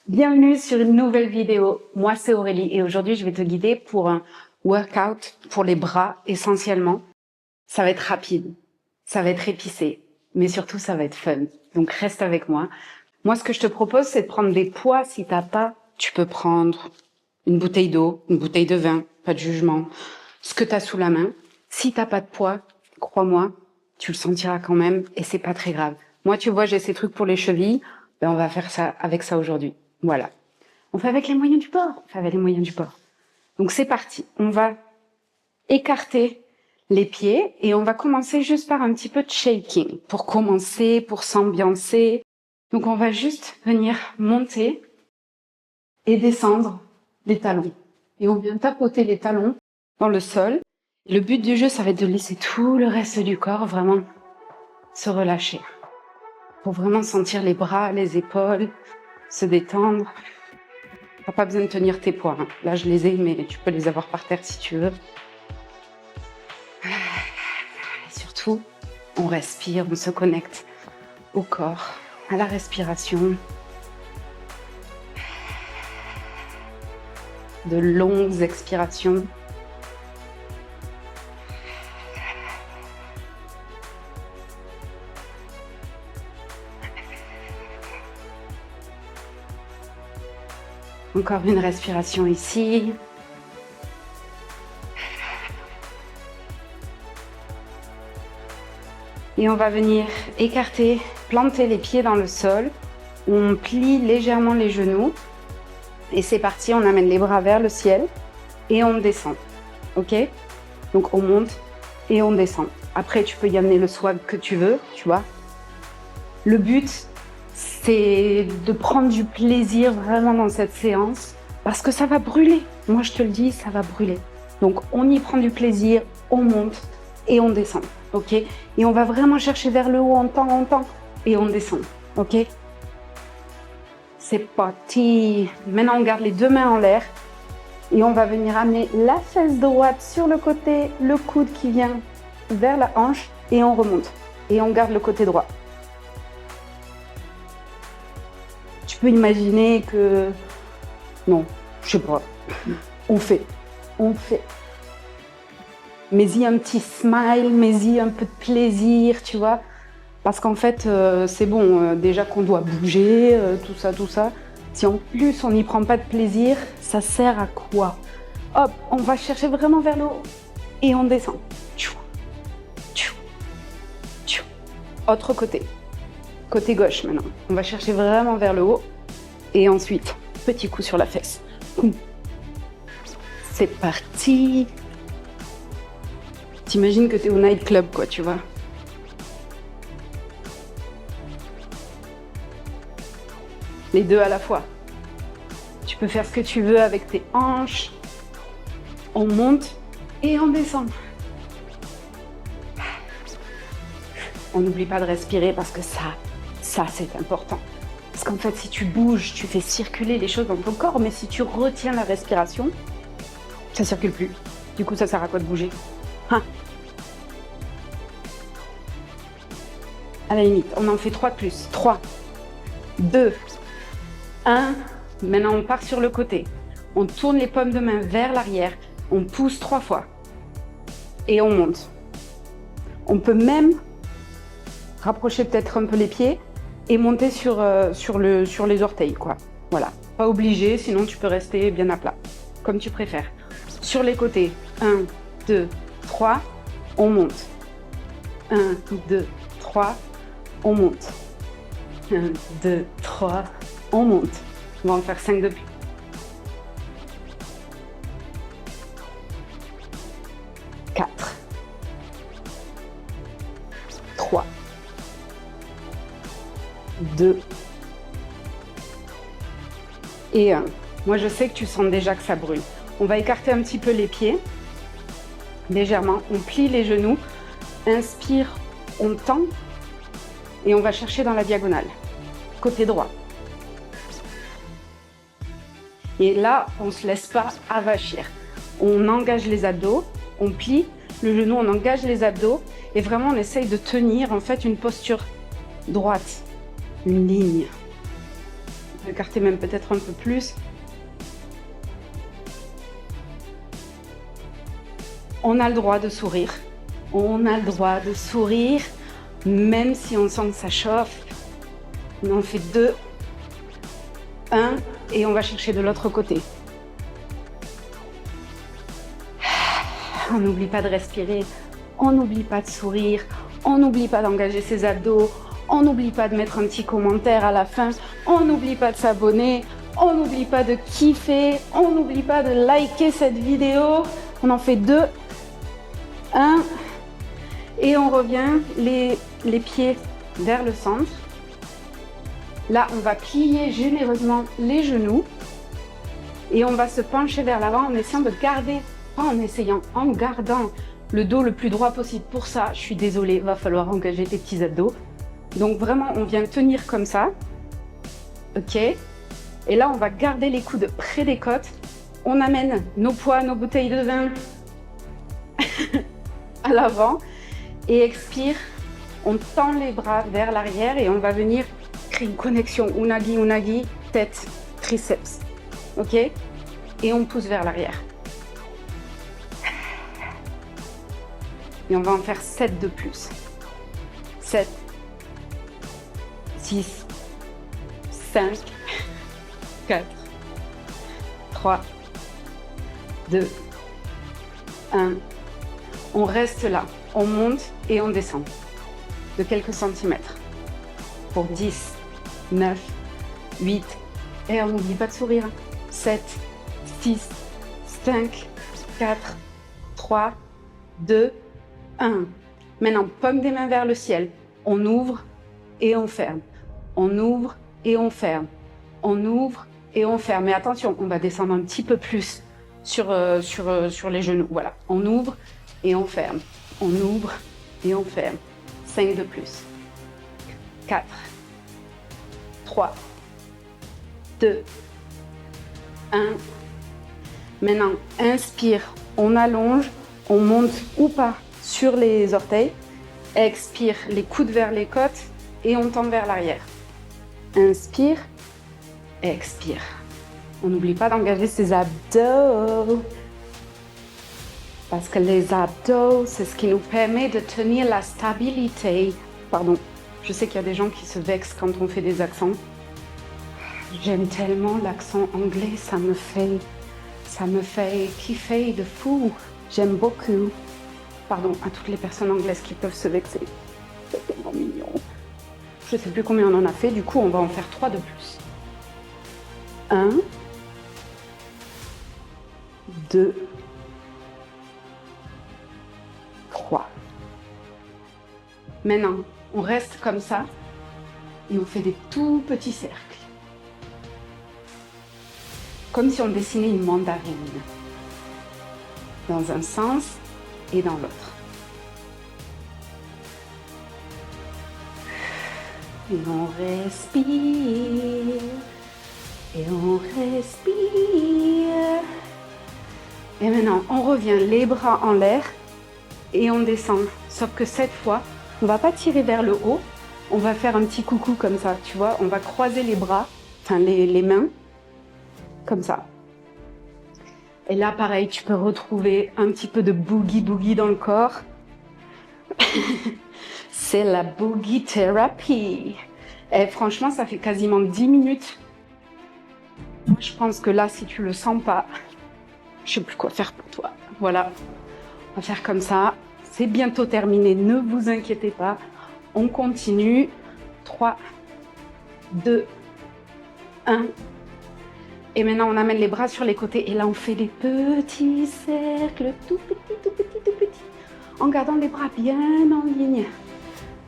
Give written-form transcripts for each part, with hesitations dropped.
Bienvenue sur une nouvelle vidéo. Moi, c'est Aurélie et aujourd'hui, je vais te guider pour un workout pour les bras essentiellement. Ça va être rapide, ça va être épicé, mais surtout, ça va être fun. Donc, reste avec moi. Moi, ce que je te propose, c'est de prendre des poids. Si t'as pas, tu peux prendre une bouteille d'eau, une bouteille de vin, pas de jugement, ce que tu as sous la main. Si t'as pas de poids, crois-moi, tu le sentiras quand même et c'est pas très grave. Moi, tu vois, j'ai ces trucs pour les chevilles, ben on va faire ça avec ça aujourd'hui. Voilà. On fait avec les moyens du bord. On fait avec les moyens du bord. Donc c'est parti. On va écarter les pieds et on va commencer juste par un petit peu de shaking pour commencer, pour s'ambiancer. Donc on va juste venir monter et descendre les talons. Et on vient tapoter les talons dans le sol. Et le but du jeu, ça va être de laisser tout le reste du corps vraiment se relâcher. Pour vraiment sentir les bras, les épaules se détendre. T'as pas besoin de tenir tes poids. Hein. Là, je les ai, mais tu peux les avoir par terre si tu veux. Et surtout, on respire, on se connecte au corps, à la respiration. De longues expirations. Encore une respiration ici. Et on va venir écarter, planter les pieds dans le sol. On plie légèrement les genoux. Et c'est parti, on amène les bras vers le ciel et on descend. Ok? Donc on monte et on descend. Après, tu peux y amener le swag que tu veux, tu vois. Le but, c'est de prendre du plaisir vraiment dans cette séance parce que ça va brûler. Moi, je te le dis, ça va brûler. Donc, on y prend du plaisir, on monte et on descend. Ok? Et on va vraiment chercher vers le haut en temps et on descend. Ok? C'est parti. Maintenant, on garde les deux mains en l'air et on va venir amener la fesse droite sur le côté, le coude qui vient vers la hanche et on remonte. Et on garde le côté droit. Tu peux imaginer que... Non, je sais pas. On fait. Mets-y un petit smile, mets-y un peu de plaisir, tu vois. Parce qu'en fait, c'est bon, déjà qu'on doit bouger, tout ça. Si en plus on n'y prend pas de plaisir, ça sert à quoi? Hop, on va chercher vraiment vers le haut et on descend. Tchou, tchou, tchou. Autre côté. Côté gauche maintenant. On va chercher vraiment vers le haut et ensuite, petit coup sur la fesse. C'est parti. T'imagines que t'es au nightclub, quoi, tu vois. Les deux à la fois. Tu peux faire ce que tu veux avec tes hanches. On monte et on descend. On n'oublie pas de respirer parce que ça c'est important. Parce qu'en fait, si tu bouges, tu fais circuler les choses dans ton corps, mais si tu retiens la respiration, ça circule plus. Du coup, ça sert à quoi de bouger? Hein? À la limite, on en fait 3 de plus. 3, 2, 1, maintenant on part sur le côté. On tourne les paumes de main vers l'arrière. On pousse 3 fois. Et on monte. On peut même rapprocher peut-être un peu les pieds et monter sur les orteils, quoi. Voilà. Pas obligé, sinon tu peux rester bien à plat. Comme tu préfères. Sur les côtés. 1, 2, 3. On monte. 1, 2, 3. On monte. 1, 2, 3. On monte. On va en faire 5 de plus. 4. 3. 2. Et 1. Moi, je sais que tu sens déjà que ça brûle. On va écarter un petit peu les pieds. Légèrement. On plie les genoux. Inspire. On tend. Et on va chercher dans la diagonale. Côté droit. Et là, on ne se laisse pas avachir. On engage les abdos, on plie le genou, on engage les abdos et vraiment on essaye de tenir en fait une posture droite, une ligne. Écarter même peut-être un peu plus. On a le droit de sourire. On a le droit de sourire, même si on sent que ça chauffe. On en fait 2, 1, et on va chercher de l'autre côté. On n'oublie pas de respirer, on n'oublie pas de sourire, on n'oublie pas d'engager ses abdos, on n'oublie pas de mettre un petit commentaire à la fin, on n'oublie pas de s'abonner, on n'oublie pas de kiffer, on n'oublie pas de liker cette vidéo. On en fait 2, 1, et on revient les pieds vers le centre. Là, on va plier généreusement les genoux et on va se pencher vers l'avant en essayant de garder, pas en essayant, en gardant le dos le plus droit possible. Pour ça, je suis désolée, va falloir engager tes petits abdos. Donc vraiment, on vient tenir comme ça, ok? Et là, on va garder les coudes près des côtes. On amène nos poids, nos bouteilles de vin à l'avant et expire. On tend les bras vers l'arrière et on va venir créer une connexion unagi, tête, triceps, ok? Et on pousse vers l'arrière. Et on va en faire 7 de plus. 7, 6, 5, 4, 3, 2, 1. On reste là, on monte et on descend de quelques centimètres pour 10, 9, 8, et on n'oublie pas de sourire. 7, 6, 5, 4, 3, 2, 1. Maintenant, paume des mains vers le ciel. On ouvre et on ferme. On ouvre et on ferme. On ouvre et on ferme. Mais attention, on va descendre un petit peu plus sur les genoux. Voilà, on ouvre et on ferme. On ouvre et on ferme. 5 de plus. 4, 3, 2, 1. Maintenant, inspire, on allonge, on monte ou pas sur les orteils. Expire, les coudes vers les côtes et on tend vers l'arrière. Inspire, expire. On n'oublie pas d'engager ses abdos. Parce que les abdos, c'est ce qui nous permet de tenir la stabilité. Pardon, je sais qu'il y a des gens qui se vexent quand on fait des accents. J'aime tellement l'accent anglais, ça me fait kiffer de fou. J'aime beaucoup. Pardon à toutes les personnes anglaises qui peuvent se vexer. C'est tellement mignon. Je ne sais plus combien on en a fait, du coup on va en faire 3 de plus. 1, 2, 3. Maintenant, on reste comme ça et on fait des tout petits cercles. Comme si on dessinait une mandarine. Dans un sens et dans l'autre. Et on respire. Et on respire. Et maintenant, on revient les bras en l'air et on descend. Sauf que cette fois, on va pas tirer vers le haut. On va faire un petit coucou comme ça, tu vois. On va croiser les bras, enfin les mains, comme ça. Et là, pareil, tu peux retrouver un petit peu de boogie dans le corps. C'est la boogie thérapie. Et franchement, ça fait quasiment 10 minutes. Moi, je pense que là, si tu le sens pas, je sais plus quoi faire pour toi. Voilà, on va faire comme ça. C'est bientôt terminé, ne vous inquiétez pas. On continue. 3, 2, 1. Et maintenant, on amène les bras sur les côtés. Et là, on fait des petits cercles, tout petits, en gardant les bras bien en ligne.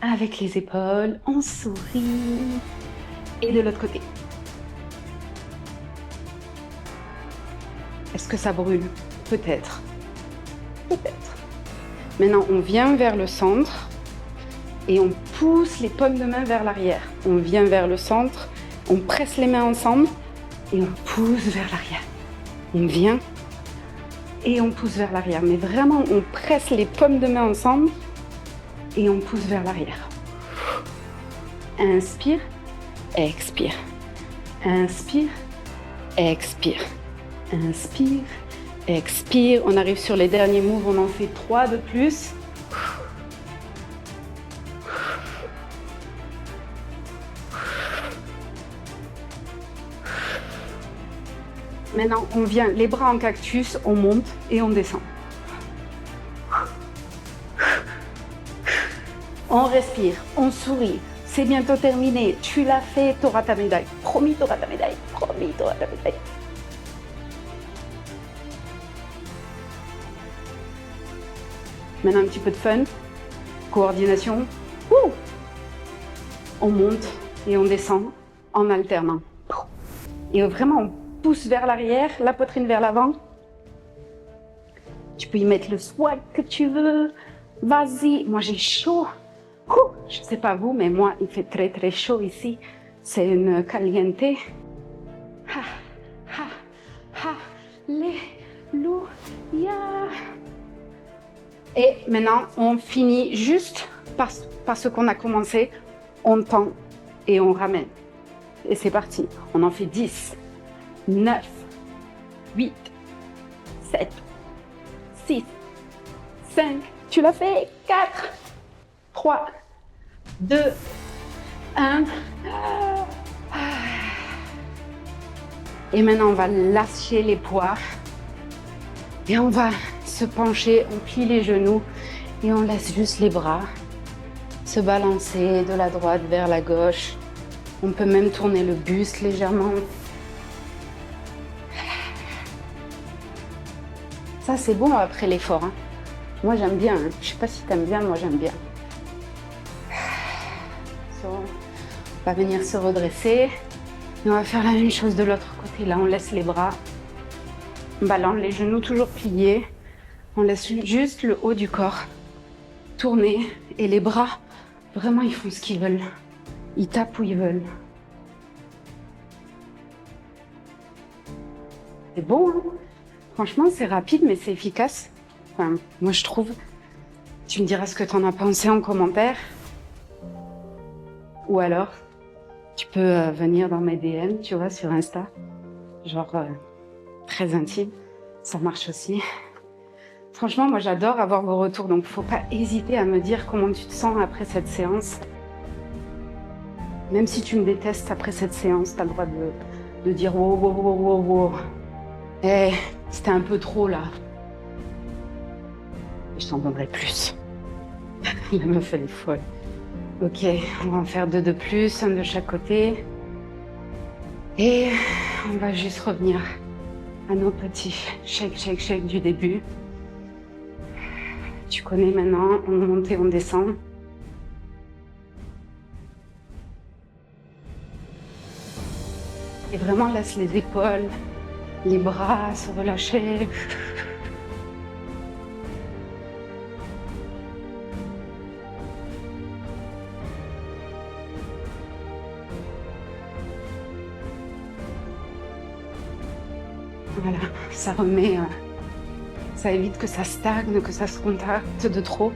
Avec les épaules, on sourit. Et de l'autre côté. Est-ce que ça brûle? Peut-être. Peut-être. Maintenant, on vient vers le centre. Et on pousse les paumes de main vers l'arrière. On vient vers le centre. On presse les mains ensemble. Et on pousse vers l'arrière. On vient et on pousse vers l'arrière. Mais vraiment, on presse les paumes de main ensemble et on pousse vers l'arrière. Inspire, expire. Inspire, expire. Inspire, expire. On arrive sur les derniers moves, on en fait 3 de plus. Maintenant, on vient les bras en cactus, on monte et on descend. On respire, on sourit. C'est bientôt terminé. Tu l'as fait, tu auras ta médaille. Promis, tu auras ta médaille. Promis, tu auras ta médaille. Maintenant, un petit peu de fun. Coordination. Ouh. On monte et on descend en alternant. Et vraiment, on pousse vers l'arrière, la poitrine vers l'avant. Tu peux y mettre le swag que tu veux. Vas-y. Moi, j'ai chaud. Je ne sais pas vous, mais moi, il fait très, très chaud ici. C'est une caliente. Alléluia. Et maintenant, on finit juste par ce qu'on a commencé. On tend et on ramène. Et c'est parti. On en fait 10, 9, 8, 7, 6, 5. Tu l'as fait. 4, 3, 2, 1. Et maintenant, on va lâcher les poids. Et on va se pencher, on plie les genoux et on laisse juste les bras se balancer de la droite vers la gauche. On peut même tourner le buste légèrement. Ça, c'est bon après l'effort. Hein. Moi, j'aime bien. Hein. Je ne sais pas si tu aimes bien, moi, j'aime bien. On va venir se redresser. Et on va faire la même chose de l'autre côté. Là, on laisse les bras. On balance les genoux toujours pliés. On laisse juste le haut du corps tourner. Et les bras, vraiment, ils font ce qu'ils veulent. Ils tapent où ils veulent. C'est bon, hein? Franchement, c'est rapide, mais c'est efficace. Enfin, moi, je trouve. Tu me diras ce que tu en as pensé en commentaire. Ou alors, tu peux venir dans mes DM, tu vois, sur Insta. Genre, très intime. Ça marche aussi. Franchement, moi, j'adore avoir vos retours. Donc, faut pas hésiter à me dire comment tu te sens après cette séance. Même si tu me détestes après cette séance, tu as le droit de dire wow, wow, wow, wow, wow. Eh, c'était un peu trop là. Je t'en donnerai plus. La meuf, elle est folle. Ok, on va en faire 2 de plus, 1 de chaque côté. Et on va juste revenir à nos petits shake, shake, shake du début. Tu connais maintenant, on monte et on descend. Et vraiment, laisse les épaules, les bras se relâcher. Voilà, ça remet, ça évite que ça stagne, que ça se contracte de trop.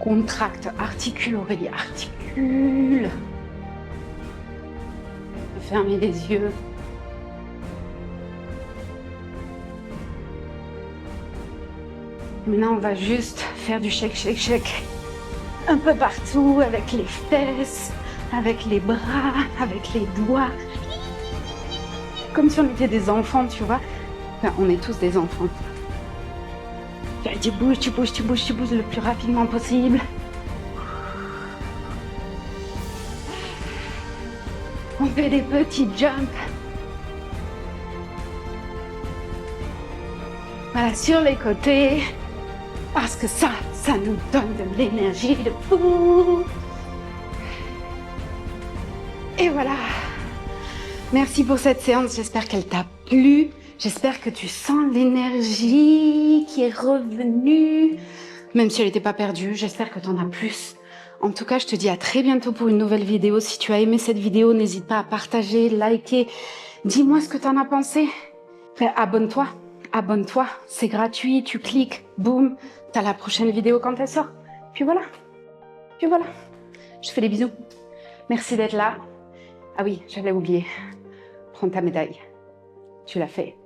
Contracte, articule Aurélie, articule. Fermez les yeux. Maintenant, on va juste faire du shake, shake, shake. Un peu partout, avec les fesses, avec les bras, avec les doigts. Comme si on était des enfants, tu vois. Enfin, on est tous des enfants. Tu bouges, tu bouges, tu bouges, tu bouges le plus rapidement possible. On fait des petits jumps. Voilà, sur les côtés. Parce que ça nous donne de l'énergie de fou. Et voilà. Merci pour cette séance. J'espère qu'elle t'a plu. J'espère que tu sens l'énergie qui est revenue. Même si elle n'était pas perdue, j'espère que tu en as plus. En tout cas, je te dis à très bientôt pour une nouvelle vidéo. Si tu as aimé cette vidéo, n'hésite pas à partager, liker. Dis-moi ce que tu en as pensé. Enfin, abonne-toi. Abonne-toi. C'est gratuit. Tu cliques. Boum. Tu as la prochaine vidéo quand elle sort. Puis voilà. Puis voilà. Je te fais des bisous. Merci d'être là. Ah oui, j'allais oublier. prends ta médaille. Tu l'as fait.